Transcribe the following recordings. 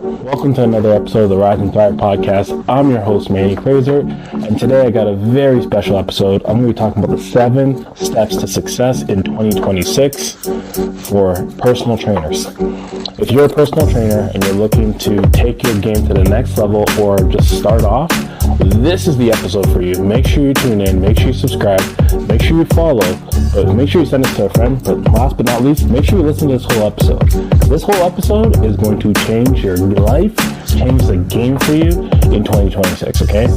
Welcome to another episode of the Rise and Thrive podcast. I'm your host, Manny Fraser, and today I got a very special episode. I'm going to be talking about the 7 steps to success in 2026 for personal trainers. If you're a personal trainer and you're looking to take your game to the next level or just start off, this is the episode for you. Make sure you tune in, make sure you subscribe, make sure you follow, make sure you send it to a friend, but last but not least, make sure you listen to this whole episode. This whole episode is going to change your life, change the game for you in 2026, okay?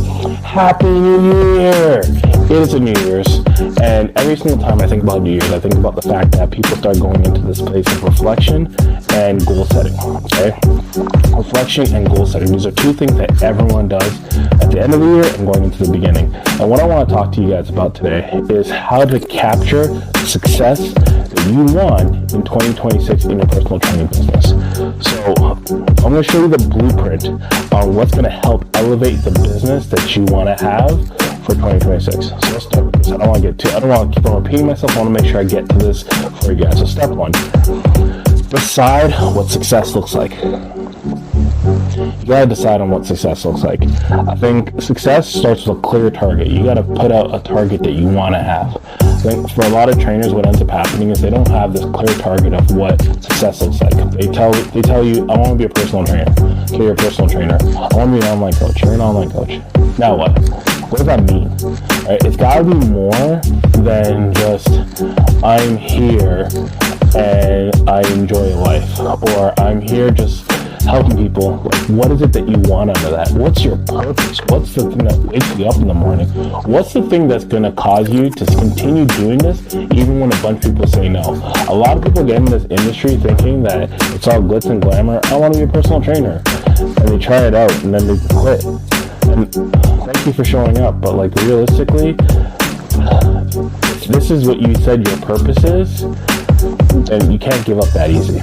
Happy New Year! It is a New Year's, and every single time I think about New Year's, I think about the fact that people start going into this place of reflection and goal setting, okay? Reflection and goal setting. These are 2 things that everyone does at the end of the year and going into the beginning. And what I want to talk to you guys about today is how to capture success that you want in 2026 in your personal training business. So I'm going to show you the blueprint on what's going to help elevate the business that you want to have for 2026. So let's start with this. I don't want to keep on repeating myself. I want to make sure I get to this for you guys. So step 1, decide what success looks like. You gotta decide on what success looks like. I think success starts with a clear target. You gotta put out a target that you want to have. I think for a lot of trainers, what ends up happening is they don't have this clear target of what success looks like. They tell you, I want to be a personal trainer. Okay, you're a personal trainer. I want to be an online coach. You're an online coach. Now what? What does that mean? Right? It's gotta be more than just I'm here and I enjoy life, or I'm here just helping people. Like, what is it that you want out of that? What's your purpose? What's the thing that wakes you up in the morning? What's the thing that's going to cause you to continue doing this even when a bunch of people say no? A lot of people get in this industry thinking that it's all glitz and glamour. I want to be a personal trainer. And they try it out and then they quit. And thank you for showing up, but like realistically, if this is what you said your purpose is, then you can't give up that easy.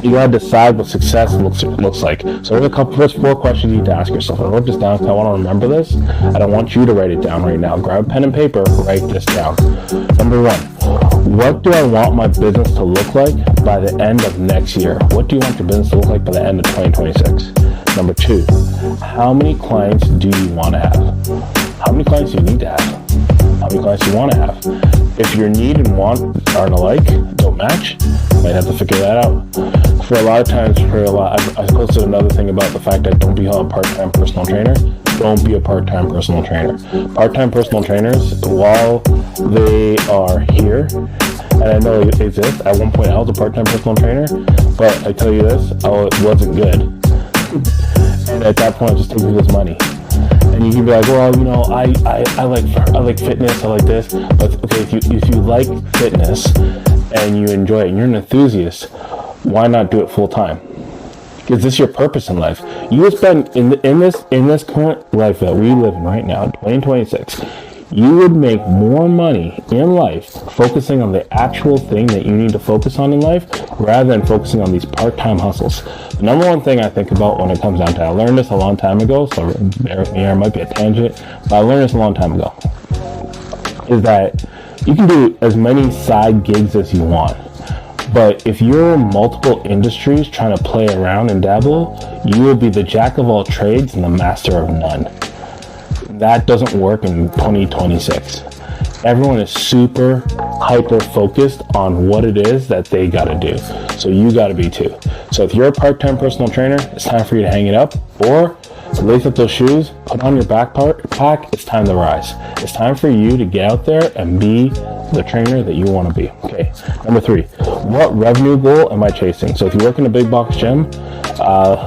You gotta decide what success looks like. So there's 4 questions you need to ask yourself. I wrote this down because I want to remember this, and I want you to write it down right now. Grab a pen and paper, write this down. Number 1, what do I want my business to look like by the end of next year? What do you want your business to look like by the end of 2026? Number 2, how many clients do you want to have? How many clients do you need to have? How many clients do you want to have? If your need and want aren't alike, don't match, you might have to figure that out. For a lot of times, I posted another thing about the fact that don't be a part-time personal trainer. Don't be a part-time personal trainer. Part-time personal trainers, while they are here, and I know it exists, at one point I was a part-time personal trainer, but I tell you this, it wasn't good. And at that point, I was just taking this money. And you can be like, well, you know, I like fitness, I like this. But okay, if you like fitness and you enjoy it and you're an enthusiast, why not do it full time? Because this is your purpose in life. You will spend in this current life that we live in right now, in 2026, you would make more money in life focusing on the actual thing that you need to focus on in life rather than focusing on these part-time hustles. The number 1 thing I think about when it comes down to, I learned this a long time ago, so bear with me here, it might be a tangent, but I learned this a long time ago, is that you can do as many side gigs as you want. But if you're in multiple industries trying to play around and dabble, you will be the jack of all trades and the master of none. That doesn't work in 2026. Everyone is super hyper focused on what it is that they gotta do. So you gotta be too. So if you're a part-time personal trainer, it's time for you to hang it up, or lace up those shoes, put on your backpack, it's time to rise. It's time for you to get out there and be the trainer that you want to be. Okay. Number 3, what revenue goal am I chasing? So if you work in a big box gym,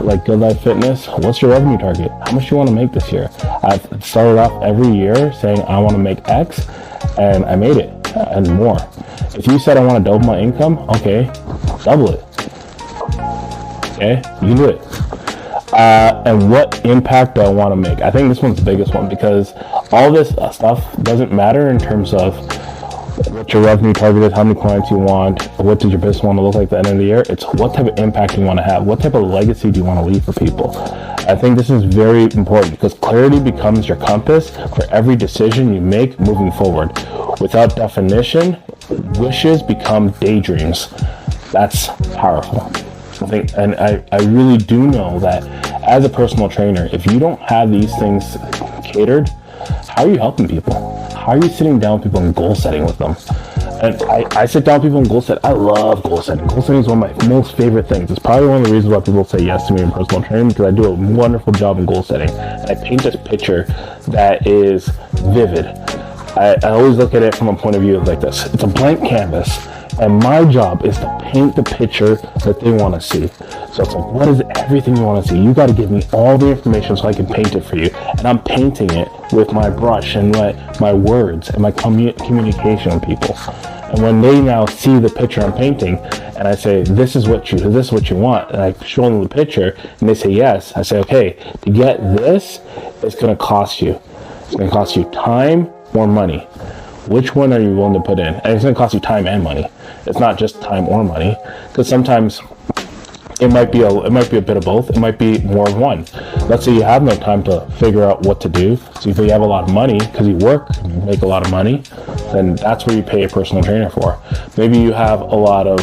like Good Life Fitness, what's your revenue target? How much do you want to make this year? I've started off every year saying I want to make X, and I made it and more. If you said I want to double my income, okay, double it. Okay, you can do it. And what impact do I want to make? I think this one's the biggest one, because all this stuff doesn't matter in terms of what your revenue target is, how many clients you want, what does your business want to look like at the end of the year. It's what type of impact you want to have, what type of legacy do you want to leave for people. I think this is very important because clarity becomes your compass for every decision you make moving forward. Without definition, wishes become daydreams. That's powerful. I really do know that as a personal trainer, if you don't have these things catered, how are you helping people? How are you sitting down with people and goal setting with them? And I sit down with people and goal set. I love goal setting. Goal setting is one of my most favorite things. It's probably one of the reasons why people say yes to me in personal training, because I do a wonderful job in goal setting. And I paint this picture that is vivid. I always look at it from a point of view of like this. It's a blank canvas. And my job is to paint the picture that they want to see. So it's like, what is everything you want to see? You got to give me all the information so I can paint it for you. And I'm painting it with my brush and my words and my communication with people. And when they now see the picture I'm painting, and I say, this is what you want, and I show them the picture, and they say yes, I say, okay, to get this, it's going to cost you. It's going to cost you time or money. Which one are you willing to put in? And it's going to cost you time and money. It's not just time or money, because sometimes it might be a bit of both. It might be more of one. Let's say you have no time to figure out what to do. So if you have a lot of money because you work and you make a lot of money, then that's where you pay a personal trainer for. Maybe you have a lot of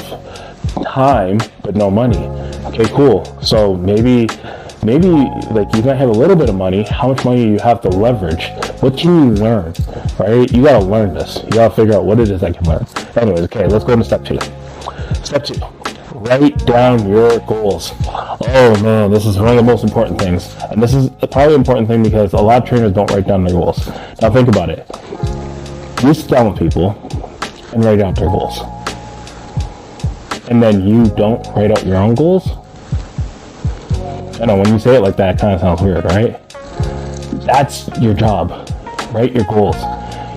time but no money. Okay, cool. So maybe like you might have a little bit of money. How much money you have to leverage? What can you learn? Right? You gotta learn this. You gotta figure out what it is I can learn. Anyways, okay, let's go into step 2. Step 2. Write down your goals. Oh man, this is one of the most important things. And this is probably an important thing because a lot of trainers don't write down their goals. Now think about it. You sit down with people and write out their goals. And then you don't write out your own goals? I know when you say it like that, it kind of sounds weird, right? That's your job. Write your goals.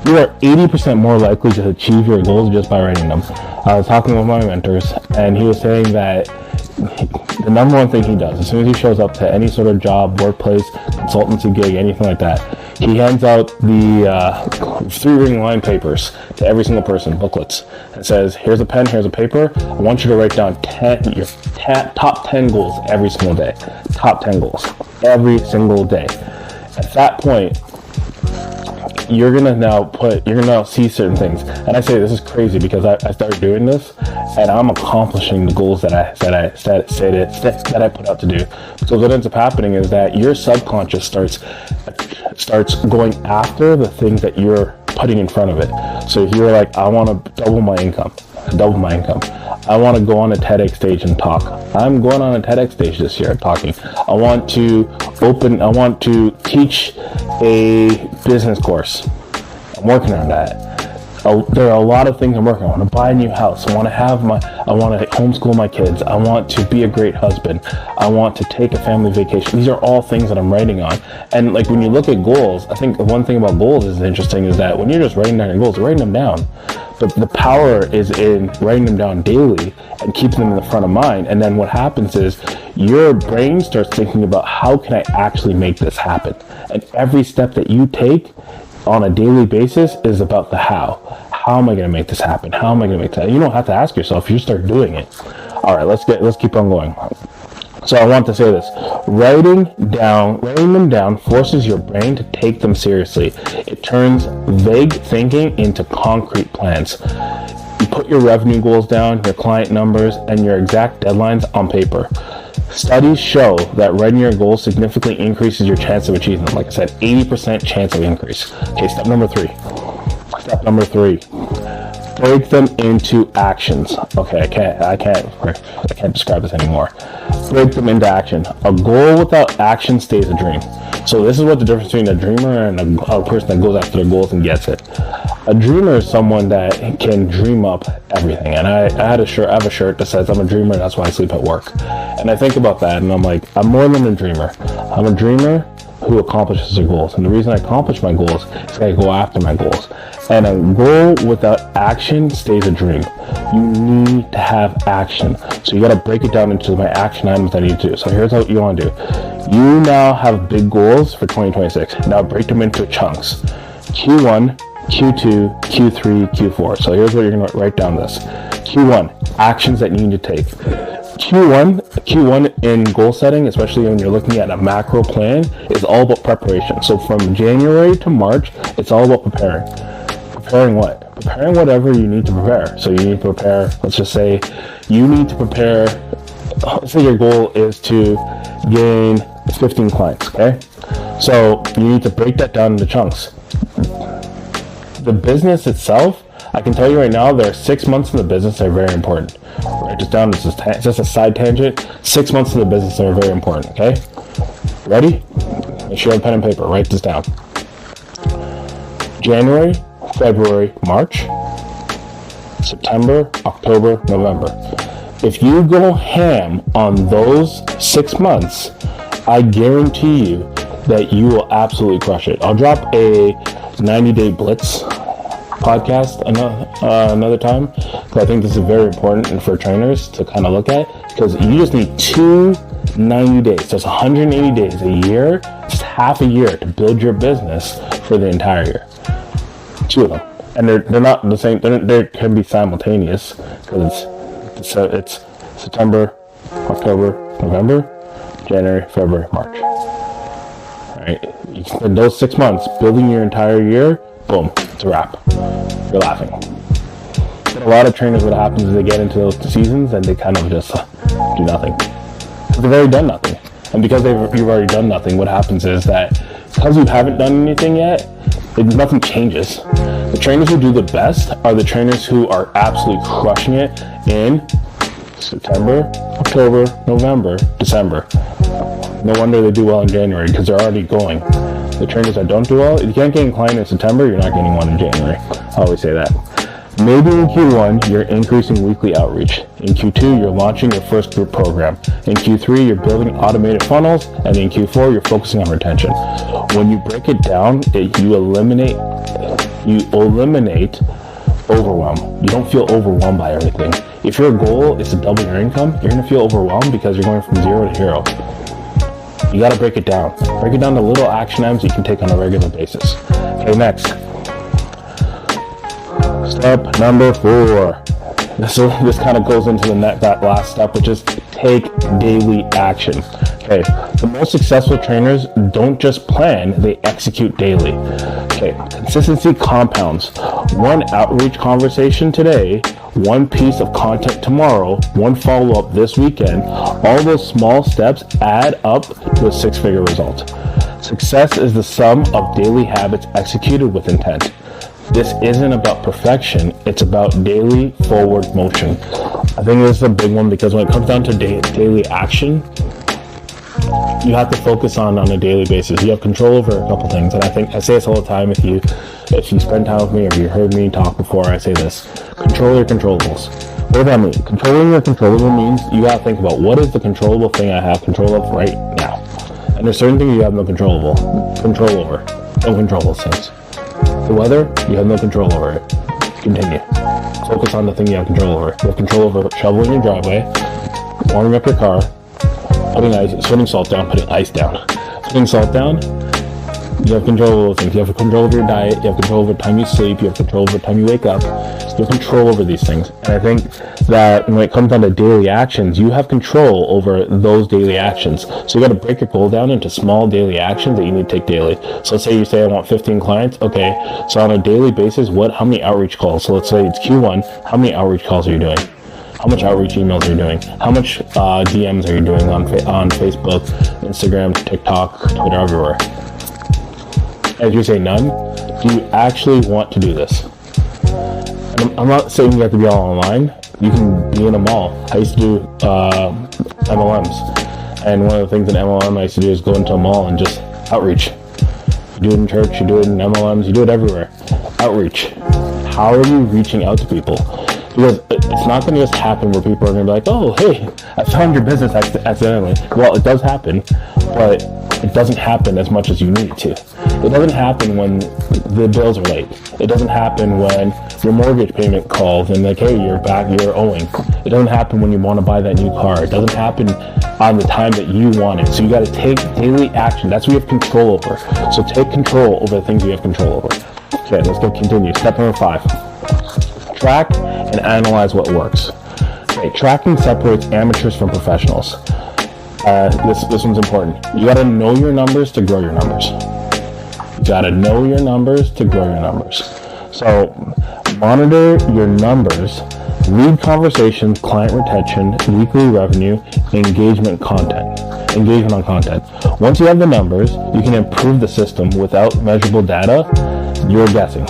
You are 80% more likely to achieve your goals just by writing them. I was talking with my mentors, and he was saying that the number one thing he does, as soon as he shows up to any sort of job, workplace, consultancy gig, anything like that, he hands out the 3-ring line papers to every single person, booklets, and says, here's a pen, here's a paper. I want you to write down your top 10 goals every single day. Top 10 goals every single day. At that point, you're gonna now see certain things. And I say this is crazy because I started doing this and I'm accomplishing the goals that I put out to do. So what ends up happening is that your subconscious starts going after the things that you're putting in front of it. So if you're like, I want to double my income. I want to go on a TEDx stage and talk. I'm going on a TEDx stage this year talking. I want to teach a business course. I'm working on that. There are a lot of things I'm working on. I want to buy a new house. I want to homeschool my kids. I want to be a great husband. I want to take a family vacation. These are all things that I'm writing on. And like when you look at goals, I think one thing about goals is interesting is that when you're just writing down your goals, writing them down. But the power is in writing them down daily and keeping them in the front of mind. And then what happens is your brain starts thinking about how can I actually make this happen? And every step that you take on a daily basis is about the how. How am I going to make this happen? How am I going to make that? You don't have to ask yourself. You start doing it. All right, let's keep on going. So I want to say this. Writing them down forces your brain to take them seriously. It turns vague thinking into concrete plans. You put your revenue goals down, your client numbers, and your exact deadlines on paper. Studies show that writing your goals significantly increases your chance of achieving them. Like I said, 80% chance of increase. Okay, step number three. Break them into actions. Okay, I can't describe this anymore. Break them into action. A goal without action stays a dream. So this is what the difference between a dreamer and a person that goes after their goals and gets it. A dreamer is someone that can dream up everything. And I have a shirt that says I'm a dreamer, that's why I sleep at work. And I think about that and I'm like, I'm more than a dreamer. I'm a dreamer who accomplishes their goals. And the reason I accomplish my goals is I go after my goals. And a goal without action stays a dream. You need to have action. So you got to break it down into my action items I need to do. So here's what you want to do. You now have big goals for 2026. Now break them into chunks. Q1, Q2, Q3, Q4. So here's what you're going to write down this. Q1, actions that you need to take. Q1 in goal setting, especially when you're looking at a macro plan, is all about preparation. So from January to March, it's all about preparing. Preparing what? Preparing whatever you need to prepare. So you need to prepare, let's just say, you need to prepare let's say your goal is to gain 15 clients, okay? So you need to break that down into chunks. The business itself, I can tell you right now, there are 6 months in the business that are very important. Write this down, it's just a side tangent. 6 months in the business that are very important, okay? Ready? Make sure you have pen and paper, write this down. January, February, March, September, October, November. If you go ham on those 6 months, I guarantee you that you will absolutely crush it. I'll drop a 90-day blitz podcast another time, because I think this is very important for trainers to kind of look at, because you just need 2 90 days. So it's 180 days a year, just half a year to build your business for the entire year. 2 of them. And they're not the same, they can be simultaneous, because it's September, October, November, January, February, March. Alright, you spend those 6 months building your entire year, boom, it's a wrap. You're laughing. But a lot of trainers, what happens is they get into those seasons and they kind of just do nothing. Because they've already done nothing. And because you've already done nothing, what happens is that because you haven't done anything yet, nothing changes. The trainers who do the best are the trainers who are absolutely crushing it in September, October, November, December. No wonder they do well in January, because they're already going. The trainers that don't do well, if you can't get a client in September, you're not getting one in January. I always say that. Maybe in Q1, you're increasing weekly outreach. In Q2, you're launching your first group program. In Q3, you're building automated funnels. And in Q4, you're focusing on retention. When you break it down, you eliminate overwhelm. You don't feel overwhelmed by everything. If your goal is to double your income, you're going to feel overwhelmed because you're going from 0 to hero. You got to break it down. Break it down to little action items you can take on a regular basis. Okay, next. Step number 4. This kind of goes into that last step, which is take daily action. Okay, the most successful trainers don't just plan, they execute daily. Okay, consistency compounds. One outreach conversation today, one piece of content tomorrow, one follow-up this weekend, all those small steps add up to a 6-figure result. Success is the sum of daily habits executed with intent. This isn't about perfection, it's about daily forward motion. I think this is a big one, because when it comes down to daily action, you have to focus on a daily basis. You have control over a couple things, and I say this all the time. If you spend time with me, or if you heard me talk before, I say this: control your controllables. What does that mean? Controlling your controllable means you gotta think about, what is the controllable thing I have control of right now? And there's certain things you have no control over. Don't control those things. The weather, you have no control over it. Continue. Focus on the thing you have control over. You have control over shoveling your driveway, warming up your car, putting salt down, putting ice down. Putting salt down, you have control over things. You have control over your diet, you have control over the time you sleep, you have control over the time you wake up. You have control over these things. And I think that when it comes down to daily actions, you have control over those daily actions. So you got to break your goal down into small daily actions that you need to take daily. So let's say you say I want 15 clients. Okay, so on a daily basis, how many outreach calls? So let's say it's Q1, how many outreach calls are you doing? How much outreach emails are you doing? How much DMs are you doing on Facebook, Instagram, TikTok, Twitter, everywhere? As you say none, do you actually want to do this? And I'm not saying you have to be all online. You can be in a mall. I used to do MLMs. And one of the things in MLM I used to do is go into a mall and just outreach. You do it in church, you do it in MLMs, you do it everywhere. Outreach. How are you reaching out to people? Because it's not going to just happen where people are going to be like, oh, hey, I found your business accidentally. Well, it does happen, but it doesn't happen as much as you need it to. It doesn't happen when the bills are late. It doesn't happen when your mortgage payment calls and like, hey, you're owing. It doesn't happen when you want to buy that new car. It doesn't happen on the time that you want it. So you got to take daily action. That's what you have control over. So take control over the things you have control over. Okay, let's continue. Step number 5. Track and analyze what works. Okay, tracking separates amateurs from professionals. This one's important. You got to know your numbers to grow your numbers. You got to know your numbers to grow your numbers. So monitor your numbers Lead conversations, client retention, weekly revenue, engagement on content. Once you have the numbers, you can improve the system. Without measurable data, you're guessing.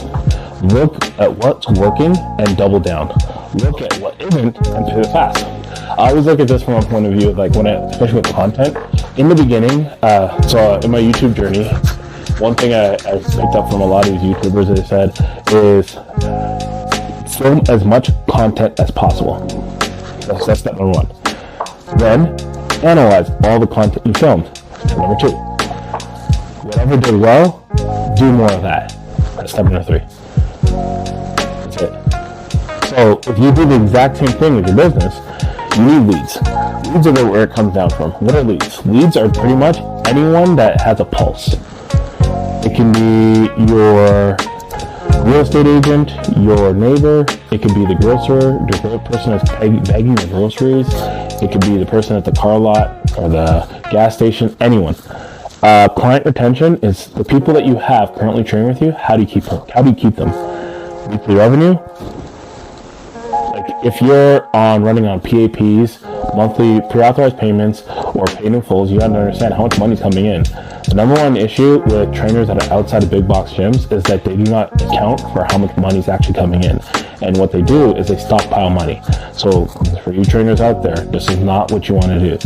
Look at what's working and double down. Look at what isn't and pivot fast. I always look at this from a point of view, like especially with content. In the beginning, so in my YouTube journey, one thing I picked up from a lot of these YouTubers, they said, is film as much content as possible. That's step number one. Then, analyze all the content you filmed. Step number two. Whatever did well, do more of that. That's step number three. That's it. So, if you do the exact same thing with your business, you need leads. Leads are where it comes down from. What are leads? Leads are pretty much anyone that has a pulse. It can be your real estate agent, your neighbor. It could be the grocer, the person that's bagging your groceries. It could be the person at the car lot or the gas station, anyone. Client retention is the people that you have currently training with you. How do you keep them? Weekly revenue. Like if you're running on PAPs, monthly pre-authorized payments, or paid in fulls, you got to understand how much money is coming in. The number one issue with trainers that are outside of big box gyms is that they do not account for how much money is actually coming in. And what they do is they stockpile money. So for you trainers out there, this is not what you want to do.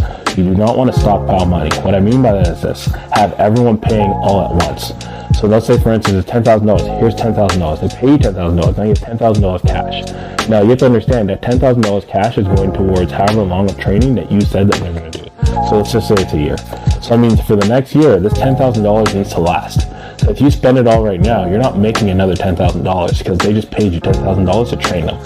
You do not want to stockpile money. What I mean by that is this: have everyone paying all at once. So let's say, for instance, it's $10,000. Here's $10,000. They pay you $10,000. Now you have $10,000 cash. Now you have to understand that $10,000 cash is going towards however long of training that you said that they're going to do. So let's just say it's a year. So that means for the next year, this $10,000 needs to last. So if you spend it all right now, you're not making another $10,000 because they just paid you $10,000 to train them.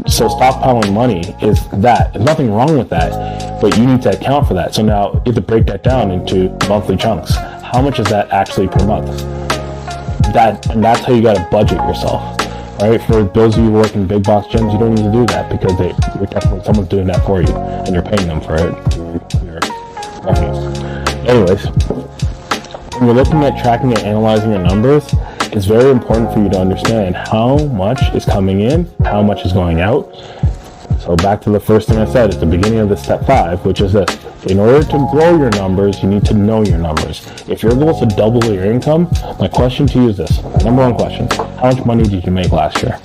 So stockpiling money is that. There's nothing wrong with that, but you need to account for that. So now you have to break that down into monthly chunks. How much is that actually per month? And that's how you got to budget yourself. Right? For those of you working in big box gyms, you don't need to do that because you're definitely someone's doing that for you, and you're paying them for it through your revenues. Anyways, when you're looking at tracking and analyzing your numbers, it's very important for you to understand how much is coming in, how much is going out. So back to the first thing I said at the beginning of the step 5, which is this: in order to grow your numbers, you need to know your numbers. If your goal is to double your income, my question to you is this. Number one question: how much money did you make last year?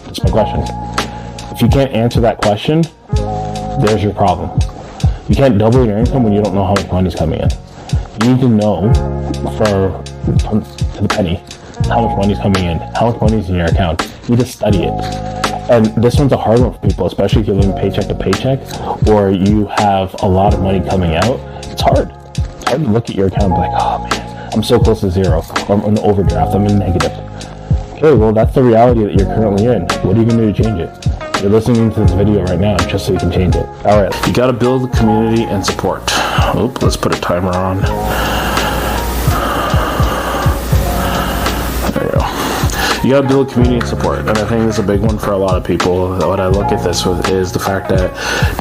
That's my question. If you can't answer that question, there's your problem. You can't double your income when you don't know how much money is coming in. You need to know to the penny how much money is coming in, how much money is in your account. You need to study it. And this one's a hard one for people, especially if you're living paycheck to paycheck or you have a lot of money coming out. It's hard. It's hard to look at your account and be like, oh man, I'm so close to zero. Or I'm in overdraft. I'm in negative. Okay, well, that's the reality that you're currently in. What are you going to do to change it? You're listening to this video right now just so you can change it. All right. You got to build a community and support. Let's put a timer on. You gotta build community and support, and I think this is a big one for a lot of people. What I look at this with is the fact that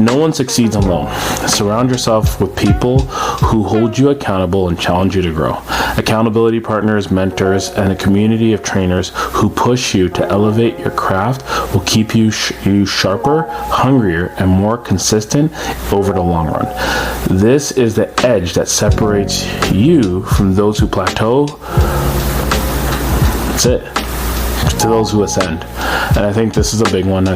no one succeeds alone. Surround yourself with people who hold you accountable and challenge you to grow. Accountability partners, mentors, and a community of trainers who push you to elevate your craft will keep you sharper, hungrier, and more consistent over the long run. This is the edge that separates you from those who plateau. That's it. To those who ascend. And I think this is a big one. I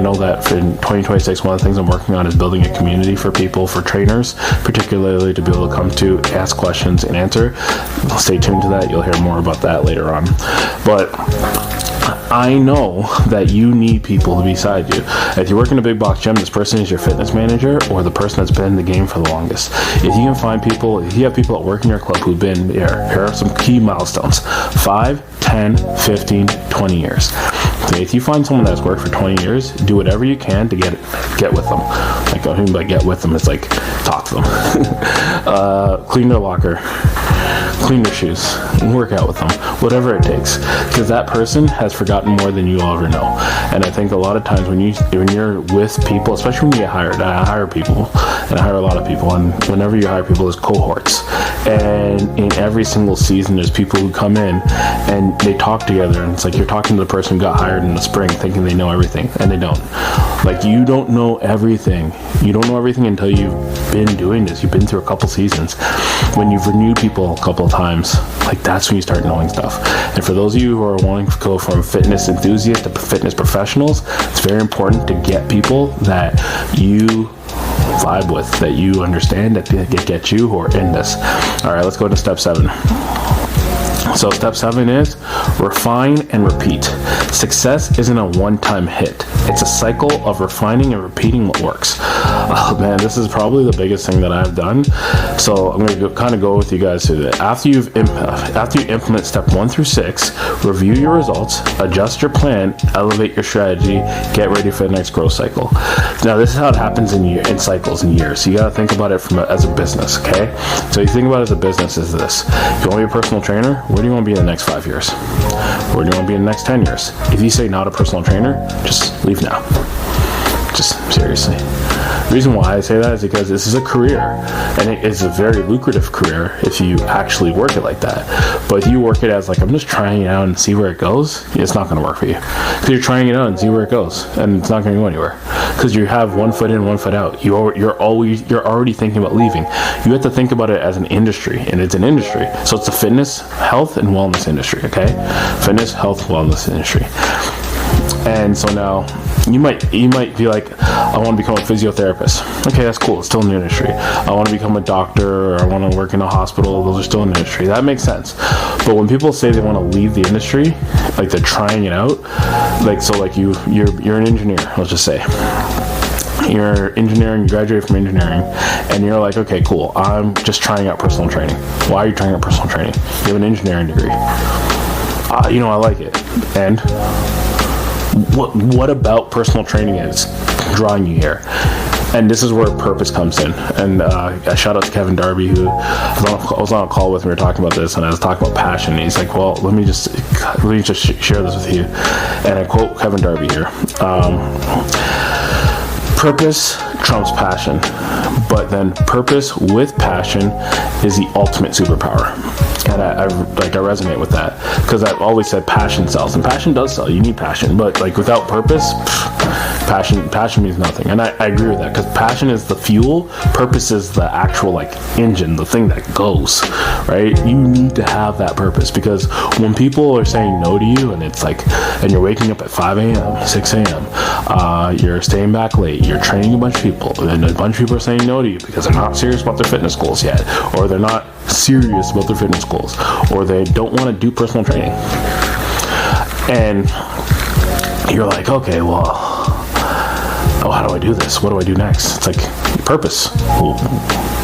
know that for 2026, one of the things I'm working on is building a community for people, for trainers, particularly to be able to come to ask questions and answer. Stay tuned to that. You'll hear more about that later on. But I know that you need people to be beside you. If you work in a big box gym, this person is your fitness manager or the person that's been in the game for the longest. If you can find people, if you have people that work in your club who've been here are some key milestones: 5, 10, 15, 20 years. Okay, if you find someone that's worked for 20 years, do whatever you can to get with them. Like don't even like get with them. It's like talk to them. Clean their locker, clean their shoes, and work out with them, whatever it takes, because that person has forgotten more than you will ever know. And I think a lot of times when you're with people, especially when you get hired, I hire people, and I hire a lot of people, and whenever you hire people, there's cohorts, and in every single season there's people who come in and they talk together, and it's like you're talking to the person who got hired in the spring thinking they know everything, and they don't. Like, you don't know everything. You don't know everything until you've been doing this. You've been through a couple seasons. When you've renewed people a couple of times, like, that's when you start knowing stuff. And for those of you who are wanting to go from fitness enthusiasts to fitness professionals, it's very important to get people that you vibe with, that you understand, that get you, who are in this. All right, let's go to step 7. So step 7 is refine and repeat. Success isn't a one-time hit. It's a cycle of refining and repeating what works. Oh man, this is probably the biggest thing that I've done. So I'm going to kind of go with you guys through that. After you implement step 1 through 6, review your results, adjust your plan, elevate your strategy, get ready for the next growth cycle. Now, this is how it happens in cycles and years. So you got to think about it as a business, okay? So you think about it as a business is this. If you want to be a personal trainer, where do you want to be in the next 5 years? Where do you want to be in the next 10 years? If you say not a personal trainer, just leave now. Just seriously. The reason why I say that is because this is a career, and it is a very lucrative career if you actually work it like that. But if you work it as like, I'm just trying it out and see where it goes, it's not going to work for you. Because you're trying it out and see where it goes, and it's not going to go anywhere. Because you have 1 foot in, 1 foot out. You're already thinking about leaving. You have to think about it as an industry, and it's an industry. So it's the fitness, health, and wellness industry. Okay, fitness, health, wellness industry. And so now you might be like, I want to become a physiotherapist. Okay, that's cool. It's still in the industry. I want to become a doctor, or I want to work in a hospital. Those are still in the industry. That makes sense. But when people say they want to leave the industry, like they're trying it out, like, so like you're an engineer, let's just say. You're engineering, you graduate from engineering, and you're like, okay, cool, I'm just trying out personal training. Why are you trying out personal training? You have an engineering degree. I like it. And what about personal training is drawing you here? And this is where purpose comes in. And a shout out to Kevin Darby, who I was on a call with. We were talking about this, and I was talking about passion. And he's like, well, let me just share this with you. And I quote Kevin Darby here. Purpose trumps passion, but then purpose with passion is the ultimate superpower. And I resonate with that, because I've always said passion sells, and passion does sell. You need passion, but like without purpose, passion means nothing. And I agree with that, because passion is the fuel, purpose is the actual like engine, the thing that goes, right? You need to have that purpose, because when people are saying no to you, and it's like, and you're waking up at 5 a.m., 6 a.m., you're staying back late, you're training a bunch of people, and a bunch of people are saying no to you because they're not serious about their fitness goals yet, or they're not serious about their fitness goals, or they don't want to do personal training. And you're like, okay, well, how do I do this? What do I do next? It's like purpose.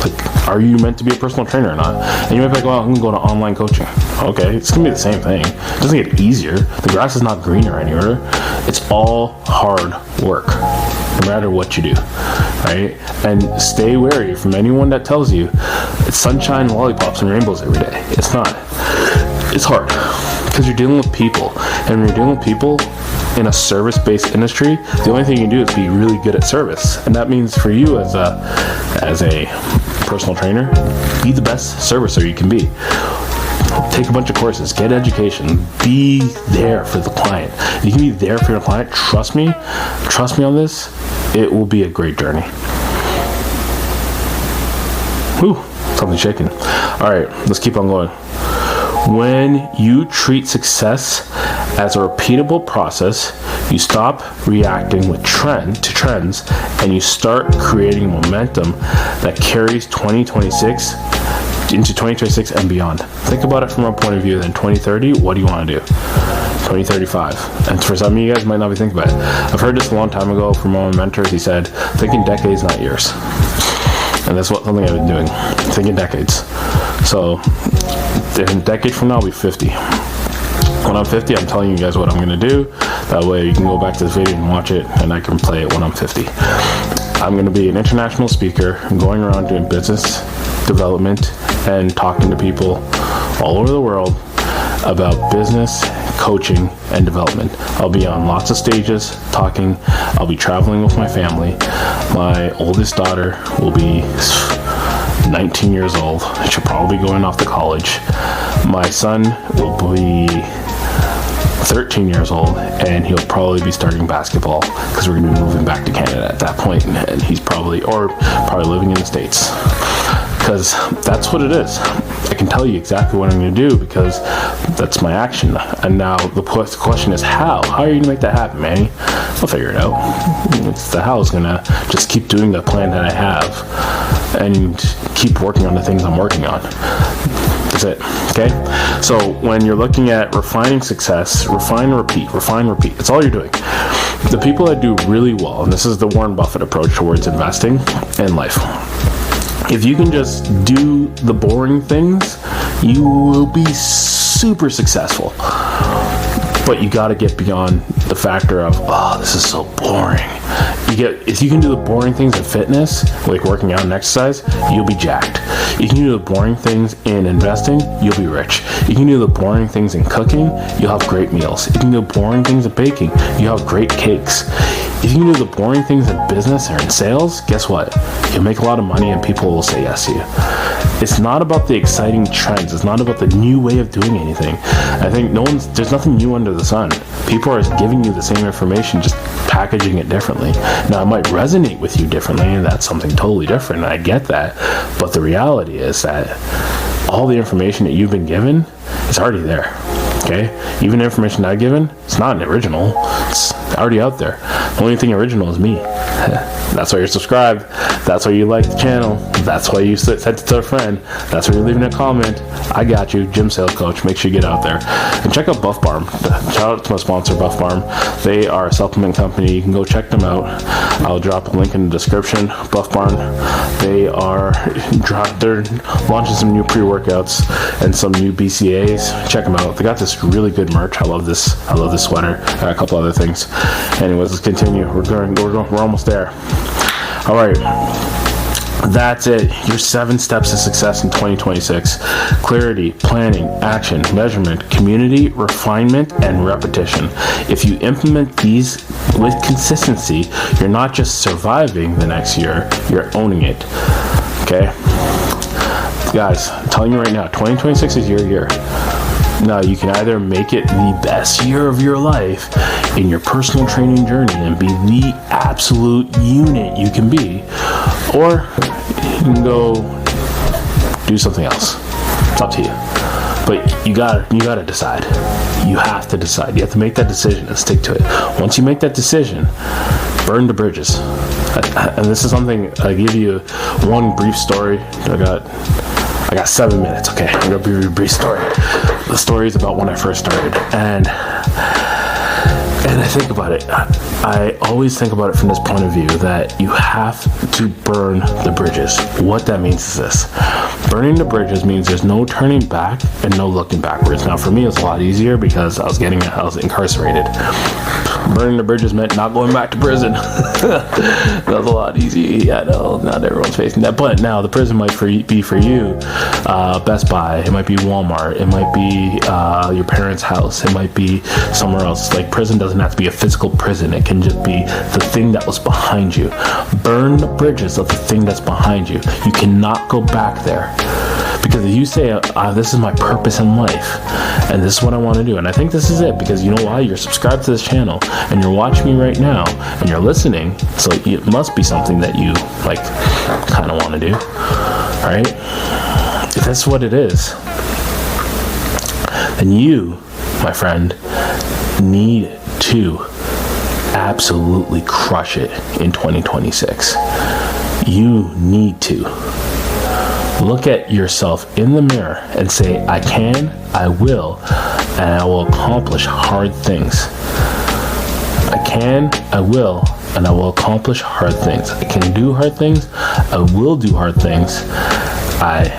Like, are you meant to be a personal trainer or not? And you might be like, well, I'm going to go to online coaching. Okay, it's going to be the same thing. It doesn't get easier. The grass is not greener anywhere. It's all hard work, no matter what you do, right? And stay wary from anyone that tells you it's sunshine, lollipops, and rainbows every day. It's not. It's hard, because you're dealing with people. And when you're dealing with people in a service-based industry, the only thing you can do is be really good at service. And that means for you as a personal trainer, be the best servicer you can be. Take a bunch of courses, get education, be there for the client. If you can be there for your client, trust me on this, it will be a great journey. Whew, something shaking. All right, let's keep on going. When you treat success as a repeatable process, you stop reacting with trends, and you start creating momentum that carries 2026 into 2026 and beyond. Think about it from a point of view. Then 2030, what do you want to do? 2035. And for some of you guys might not be thinking about it. I've heard this a long time ago from one of my mentors. He said, think in decades, not years. And that's something I've been doing. Think in decades. So in a decade from now, I'll be 50. When I'm 50, I'm telling you guys what I'm going to do. That way you can go back to this video and watch it, and I can play it when I'm 50. I'm going to be an international speaker, going around doing business development and talking to people all over the world about business, coaching, and development. I'll be on lots of stages talking. I'll be traveling with my family. My oldest daughter will be 19 years old. She'll probably be going off to college. My son will be 13 years old, and he'll probably be starting basketball because we're going to be moving back to Canada at that point, and he's probably living in the States, because that's what it is. I can tell you exactly what I'm going to do because that's my action. And now the question is how are you going to make that happen, Manny? I'll figure it out. It's the how is going to just keep doing the plan that I have and keep working on the things I'm working on. That's it. Okay? So when you're looking at refining success, refine, repeat. It's all you're doing. The people that do really well, and this is the Warren Buffett approach towards investing in life. If you can just do the boring things, you will be super successful. But you got to get beyond the factor of, oh, this is so boring. If you can do the boring things in fitness, like working out and exercise, you'll be jacked. You can do the boring things in investing, you'll be rich. You can do the boring things in cooking, you'll have great meals. You can do the boring things in baking, you'll have great cakes. If you can do the boring things in business or in sales, guess what? You'll make a lot of money and people will say yes to you. It's not about the exciting trends. It's not about the new way of doing anything. I think there's nothing new under the sun. People are giving you the same information, just packaging it differently. Now, it might resonate with you differently, and that's something totally different. I get that. But the reality is that all the information that you've been given is already there. Okay? Even the information I've given, it's not original. It's already out there. The only thing original is me. That's why you're subscribed. That's why you like the channel. That's why you sent it to a friend. That's why you're leaving a comment. I got you, gym sales coach. Make sure you get out there and check out Buff Barm. Shout out to my sponsor, Buff Barm. They are a supplement company. You can go check them out. I'll drop a link in the description. Buff Barm. They're launching some new pre-workouts and some new BCAAs. Check them out. They got this really good merch. I love this sweater and a couple other things. Anyways, let's continue. We're almost there. All right. That's it. Your 7 steps to success in 2026. Clarity, planning, action, measurement, community, refinement, and repetition. If you implement these with consistency, you're not just surviving the next year, you're owning it. Okay? Guys, I'm telling you right now, 2026 is your year. Now, you can either make it the best year of your life in your personal training journey and be the absolute unit you can be, or you can go do something else. It's up to you. But you gotta decide. You have to decide. You have to make that decision and stick to it. Once you make that decision, burn the bridges. And this is something, I give you one brief story. I got 7 minutes. Okay, I'm gonna give you a brief story. The story is about when I first started, and I think about it. I always think about it from this point of view that you have to burn the bridges. What that means is this: burning the bridges means there's no turning back and no looking backwards. Now, for me, it's a lot easier because I was incarcerated. Burning the bridges meant not going back to prison. That was a lot easier. Yeah, no, not everyone's facing that. But now the prison might be for you Best Buy. It might be Walmart. It might be your parents' house. It might be somewhere else. Like, prison doesn't have to be a physical prison. It can just be the thing that was behind you. Burn the bridges of the thing that's behind you. You cannot go back there. Because if you say, this is my purpose in life, and this is what I want to do, and I think this is it, because you know why? You're subscribed to this channel, and you're watching me right now, and you're listening, so it must be something that you, kind of want to do, right? If that's what it is, then you, my friend, need to absolutely crush it in 2026. You need to. Look at yourself in the mirror and say, I can, I will, and I will accomplish hard things. I can, I will, and I will accomplish hard things. I can do hard things. I will do hard things. I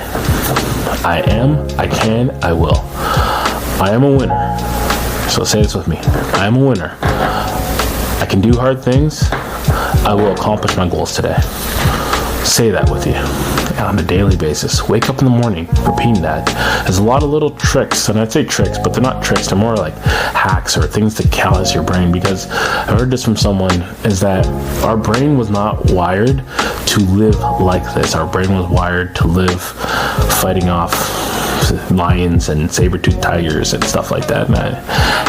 am, I can, I will. I am a winner. So say this with me. I am a winner. I can do hard things. I will accomplish my goals today. Say that with you on a daily basis. Wake up in the morning repeating that. There's a lot of little tricks, and I'd say tricks, but they're not tricks, they're more like hacks or things to callous your brain, because I heard this from someone, is that our brain was not wired to live like this. Our brain was wired to live fighting off lions and saber-toothed tigers and stuff like that.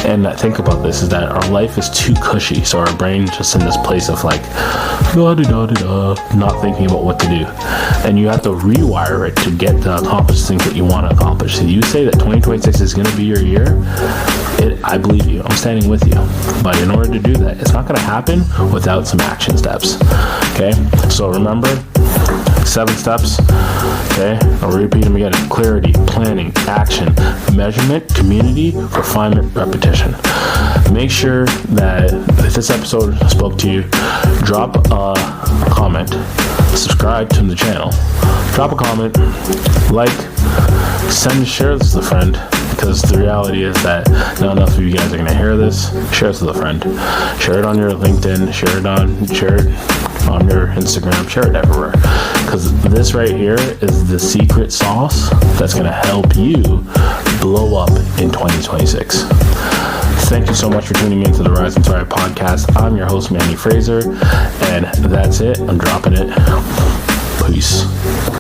And I think about this is that our life is too cushy, so our brain just in this place of like not thinking about what to do, and you have to rewire it to get to accomplish things that you want to accomplish. So you say that 2026 is going to be your year, I believe you. I'm standing with you. But in order to do that, it's not going to happen without some action steps. Okay, so remember 7 steps. Okay, I'll repeat them again. Clarity, planning, action, measurement, community, refinement, repetition. Make sure that if this episode spoke to you, drop a comment, subscribe to the channel, drop a comment, share this with a friend, because the reality is that not enough of you guys are going to hear this. Share this with a friend. Share it on your LinkedIn, share it on your Instagram, share it everywhere, because this right here is the secret sauce that's going to help you blow up in 2026. Thank you so much for tuning in to the Rise and Thrive podcast. I'm your host, Manny Fraser, and that's it. I'm dropping it. Peace.